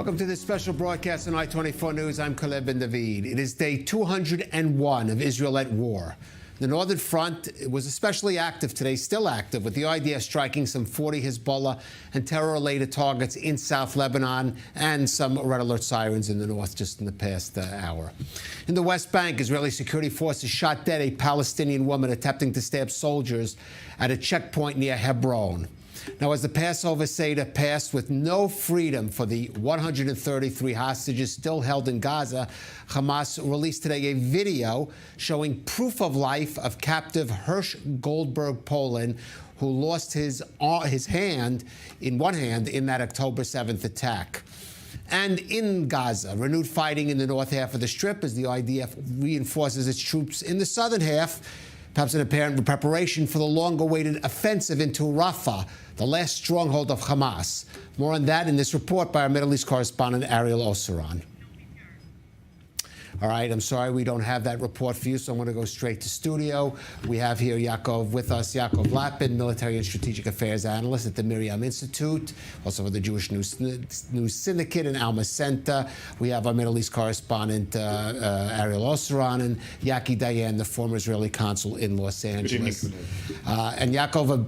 Welcome to this special broadcast on I-24 News. I'm Caleb Ben David. It is day 201 of Israel at war. The Northern Front was especially active today, still active, with the IDF striking some 40 Hezbollah and terror-related targets in South Lebanon and some red alert sirens in the north just in the past hour. In the West Bank, Israeli security forces shot dead a Palestinian woman attempting to stab soldiers at a checkpoint near Hebron. Now, as the Passover Seder passed with no freedom for the 133 hostages still held in Gaza, Hamas released today a video showing proof of life of captive Hirsch Goldberg Poland, who lost his hand in one hand in that October 7th attack. And in Gaza, renewed fighting in the north half of the Strip as the IDF reinforces its troops in the southern half, perhaps in apparent preparation for the long-awaited offensive into Rafah, the last stronghold of Hamas. More on that in this report by our Middle East correspondent, Ariel Oseran. All right, I'm sorry we don't have that report for you, so I'm going to go straight to studio. We have here Yaakov with us, Yaakov Lapin, military and strategic affairs analyst at the Miriam Institute, also with the Jewish News Syndicate and Alma Center. We have our Middle East correspondent, Ariel Oseran, and Yaki Dayan, the former Israeli consul in Los Angeles. And Yaakov,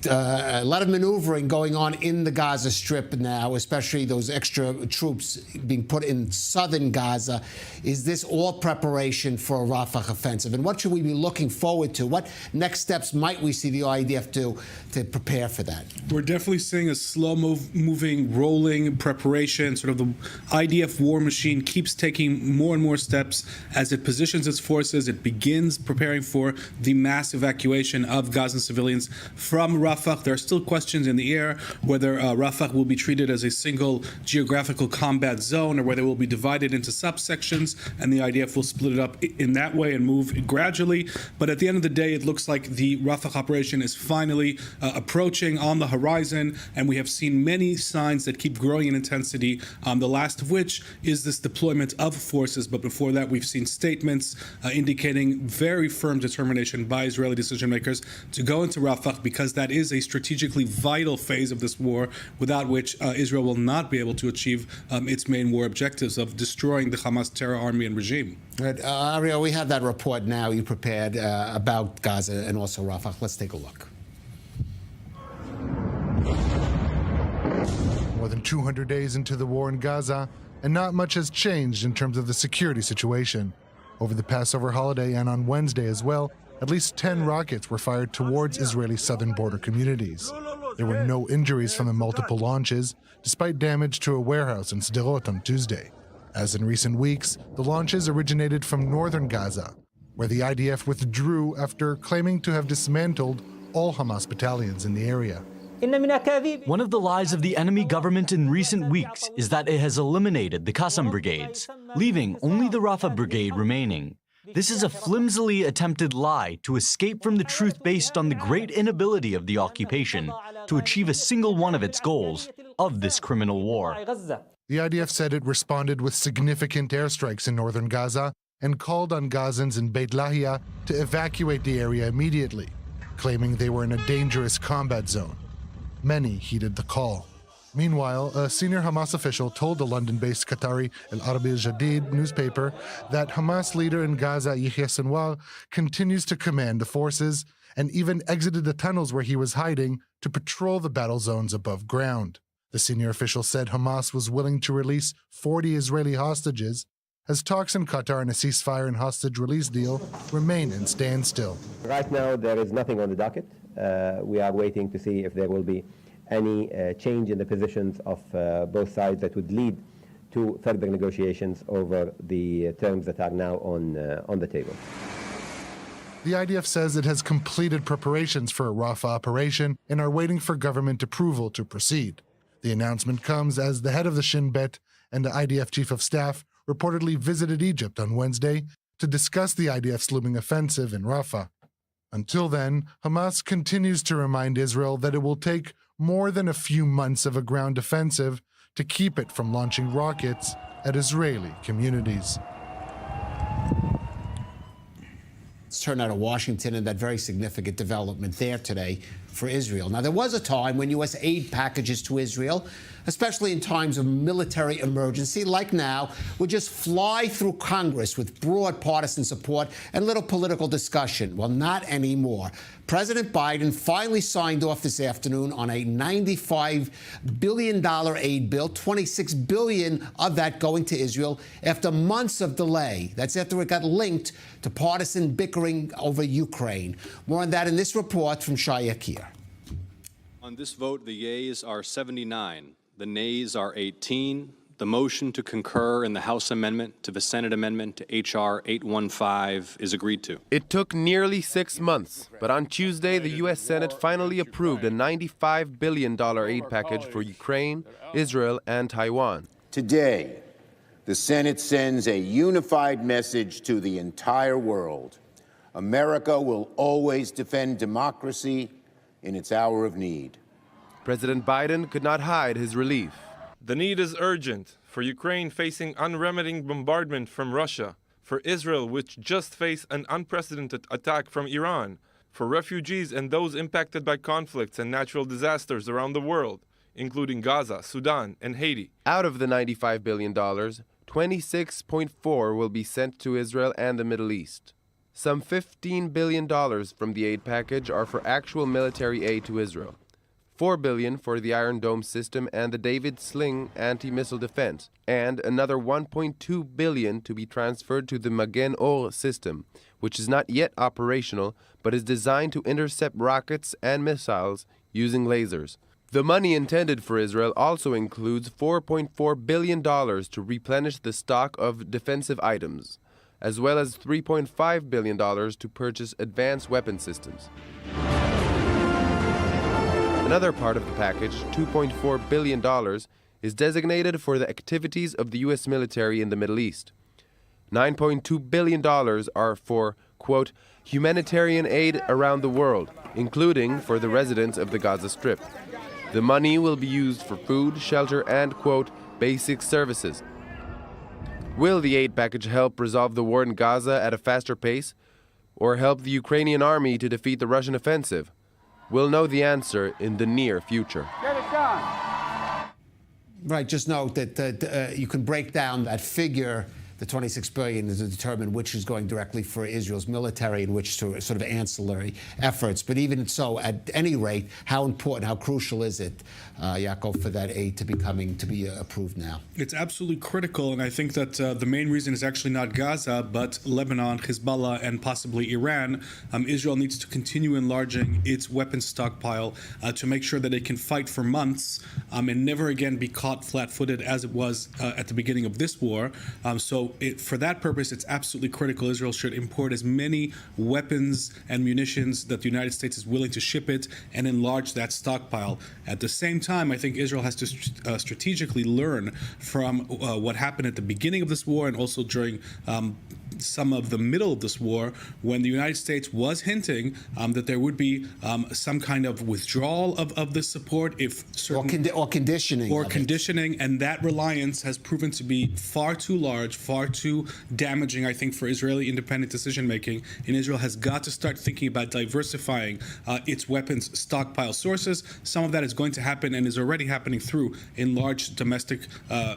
a lot of maneuvering going on in the Gaza Strip now, especially those extra troops being put in southern Gaza. Is this all preparation for a Rafah offensive? And what should we be looking forward to? What next steps might we see the IDF do to prepare for that? We're definitely seeing a slow-moving, rolling preparation. Sort of the IDF war machine keeps taking more and more steps as it positions its forces. It begins preparing for the mass evacuation of Gazan civilians from Rafah. There are still questions in the air whether Rafah will be treated as a single geographical combat zone or whether it will be divided into subsections and the IDF will split it up in that way and move gradually. But at the end of the day, it looks like the Rafah operation is finally approaching on the horizon, and we have seen many signs that keep growing in intensity, the last of which is this deployment of forces. But before that, we've seen statements indicating very firm determination by Israeli decision makers to go into Rafah because that is a strategically vital phase of this war, without which Israel will not be able to achieve its main war objectives of destroying the Hamas terror army and regime. Right. Ariel, we have that report now you prepared about Gaza and also Rafah. Let's take a look. More than 200 days into the war in Gaza, and not much has changed in terms of the security situation. Over the Passover holiday and on Wednesday as well, at least 10 rockets were fired towards Israeli southern border communities. There were no injuries from the multiple launches, despite damage to a warehouse in Sderot on Tuesday. As in recent weeks, the launches originated from northern Gaza, where the IDF withdrew after claiming to have dismantled all Hamas battalions in the area. One of the lies of the enemy government in recent weeks is that it has eliminated the Qassam brigades, leaving only the Rafah brigade remaining. This is a flimsily attempted lie to escape from the truth based on the great inability of the occupation to achieve a single one of its goals of this criminal war. The IDF said it responded with significant airstrikes in northern Gaza and called on Gazans in Beit Lahia to evacuate the area immediately, claiming they were in a dangerous combat zone. Many heeded the call. Meanwhile, a senior Hamas official told the London-based Qatari El Arabi Al-Jadid newspaper that Hamas leader in Gaza, Yahya Sinwar, continues to command the forces and even exited the tunnels where he was hiding to patrol the battle zones above ground. The senior official said Hamas was willing to release 40 Israeli hostages as talks in Qatar on a ceasefire and hostage release deal remain in standstill. Right now, there is nothing on the docket. We are waiting to see if there will be any change in the positions of both sides that would lead to further negotiations over the terms that are now on the table. The IDF says it has completed preparations for a Rafah operation and are waiting for government approval to proceed. The announcement comes as the head of the Shin Bet and the IDF chief of staff reportedly visited Egypt on Wednesday to discuss the IDF's looming offensive in Rafah. Until then, Hamas continues to remind Israel that it will take more than a few months of a ground offensive to keep it from launching rockets at Israeli communities. Let's turn out of Washington and that very significant development there today for Israel. Now, there was a time when U.S. aid packages to Israel especially in times of military emergency like now, would just fly through Congress with broad partisan support and little political discussion. Well, not anymore. President Biden finally signed off this afternoon on a $95 billion aid bill, $26 billion of that going to Israel after months of delay. That's after it got linked to partisan bickering over Ukraine. More on that in this report from Shai Yakir. On this vote, the yeas are 79, the nays are 18. The motion to concur in the House amendment to the Senate amendment to H.R. 815 is agreed to. It took nearly 6 months, but on Tuesday, the U.S. Senate finally approved a $95 billion aid package for Ukraine, Israel, and Taiwan. Today, the Senate sends a unified message to the entire world. America will always defend democracy in its hour of need. President Biden could not hide his relief. The need is urgent for Ukraine facing unremitting bombardment from Russia, for Israel, which just faced an unprecedented attack from Iran, for refugees and those impacted by conflicts and natural disasters around the world, including Gaza, Sudan, and Haiti. Out of the $95 billion, $26.4 will be sent to Israel and the Middle East. Some $15 billion from the aid package are for actual military aid to Israel. $4 billion for the Iron Dome system and the David Sling anti-missile defense, and another $1.2 billion to be transferred to the Magen Or system, which is not yet operational, but is designed to intercept rockets and missiles using lasers. The money intended for Israel also includes $4.4 billion to replenish the stock of defensive items, as well as $3.5 billion to purchase advanced weapon systems. Another part of the package, $2.4 billion, is designated for the activities of the U.S. military in the Middle East. $9.2 billion are for, quote, humanitarian aid around the world, including for the residents of the Gaza Strip. The money will be used for food, shelter, and, quote, basic services. Will the aid package help resolve the war in Gaza at a faster pace, or help the Ukrainian army to defeat the Russian offensive? We'll know the answer in the near future. Get it done. Right, just note that you can break down that figure, the $26 billion, to determine which is going directly for Israel's military and which to sort of ancillary efforts. But even so, at any rate, how important, how crucial is it, Yaakov, for that aid to be approved now? It's absolutely critical, and I think that the main reason is actually not Gaza, but Lebanon, Hezbollah, and possibly Iran. Israel needs to continue enlarging its weapons stockpile to make sure that it can fight for months and never again be caught flat-footed as it was at the beginning of this war. For that purpose, it's absolutely critical. Israel should import as many weapons and munitions that the United States is willing to ship it and enlarge that stockpile. At the same time, I think Israel has to strategically learn from what happened at the beginning of this war and also during some of the middle of this war, when the United States was hinting that there would be some kind of withdrawal of this support if certain or conditioning, and that reliance has proven to be far too large, far too damaging, I think, for Israeli independent decision making. And Israel has got to start thinking about diversifying its weapons stockpile sources. Some of that is going to happen and is already happening through enlarged domestic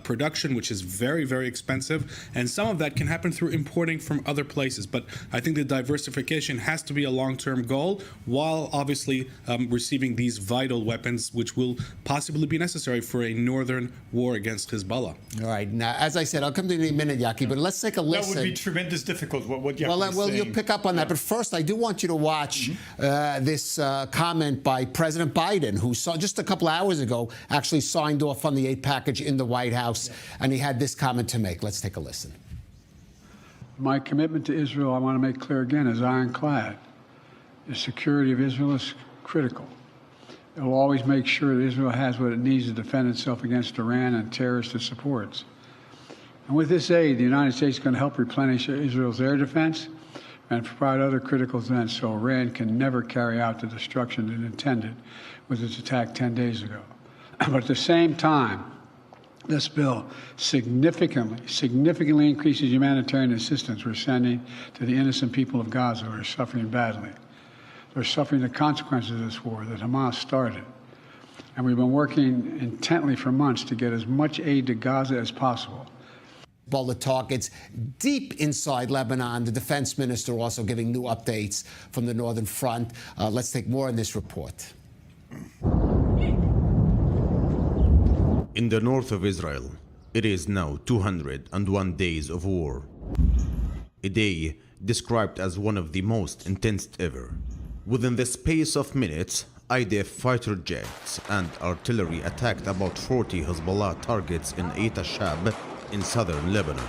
production, which is very, very expensive, and some of that can happen through importing from other places. But I think the diversification has to be a long-term goal, while obviously receiving these vital weapons, which will possibly be necessary for a northern war against Hezbollah. All right. Now, as I said, I'll come to you in a minute, Yaki, but let's take a listen. That would be tremendous difficult, what Yaki Well, you'll pick up on that. But first, I do want you to watch this comment by President Biden, who saw just a couple hours ago actually signed off on the aid package in the White House, and he had this comment to make. Let's take a listen. My commitment to Israel, I want to make clear again, is ironclad. The security of Israel is critical. It will always make sure that Israel has what it needs to defend itself against Iran and terrorists it supports. And with this aid, the United States is going to help replenish Israel's air defense and provide other critical defense so Iran can never carry out the destruction it intended with its attack 10 days ago. But at the same time, this bill significantly increases humanitarian assistance we're sending to the innocent people of Gaza who are suffering badly. They're suffering the consequences of this war that Hamas started. And we've been working intently for months to get as much aid to Gaza as possible. Bullet targets deep inside Lebanon. The defense minister also giving new updates from the northern front. Let's take more in this report. In the north of Israel, it is now 201 days of war. A day described as one of the most intense ever. Within the space of minutes, IDF fighter jets and artillery attacked about 40 Hezbollah targets in Eit al-Shab in southern Lebanon.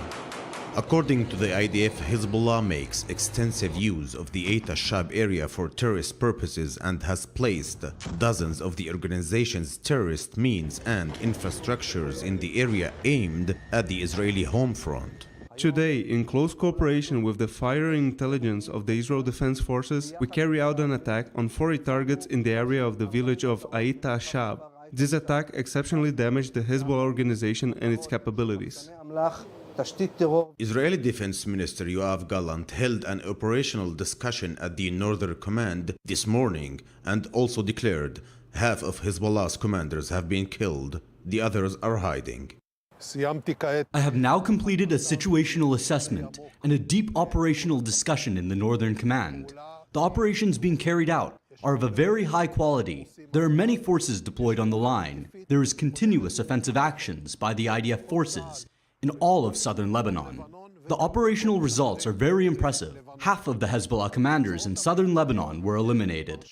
According to the IDF, Hezbollah makes extensive use of the Eit al-Shab area for terrorist purposes and has placed dozens of the organization's terrorist means and infrastructures in the area aimed at the Israeli home front. Today, in close cooperation with the fire intelligence of the Israel Defense Forces, we carry out an attack on 40 targets in the area of the village of Eit al-Shab. This attack exceptionally damaged the Hezbollah organization and its capabilities. Israeli Defense Minister Yoav Gallant held an operational discussion at the Northern Command this morning and also declared half of Hezbollah's commanders have been killed, the others are hiding. I have now completed a situational assessment and a deep operational discussion in the Northern Command. The operations being carried out are of a very high quality. There are many forces deployed on the line. There is continuous offensive actions by the IDF forces in all of southern Lebanon. The operational results are very impressive. Half of the Hezbollah commanders in southern Lebanon were eliminated.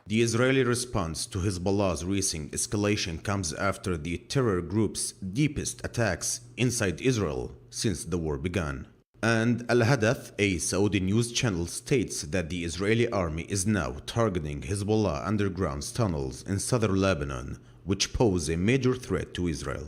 The Israeli response to Hezbollah's recent escalation comes after the terror group's deepest attacks inside Israel since the war began. And Al-Hadath, a Saudi news channel, states that the Israeli army is now targeting Hezbollah underground tunnels in southern Lebanon, which pose a major threat to Israel.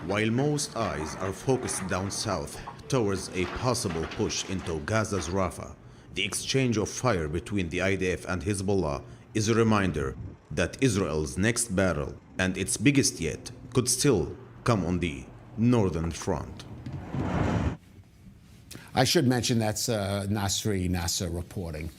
While most eyes are focused down south towards a possible push into Gaza's Rafah, the exchange of fire between the IDF and Hezbollah is a reminder that Israel's next battle, and its biggest yet, could still come on the northern front. I should mention that's Nasri Nasser reporting.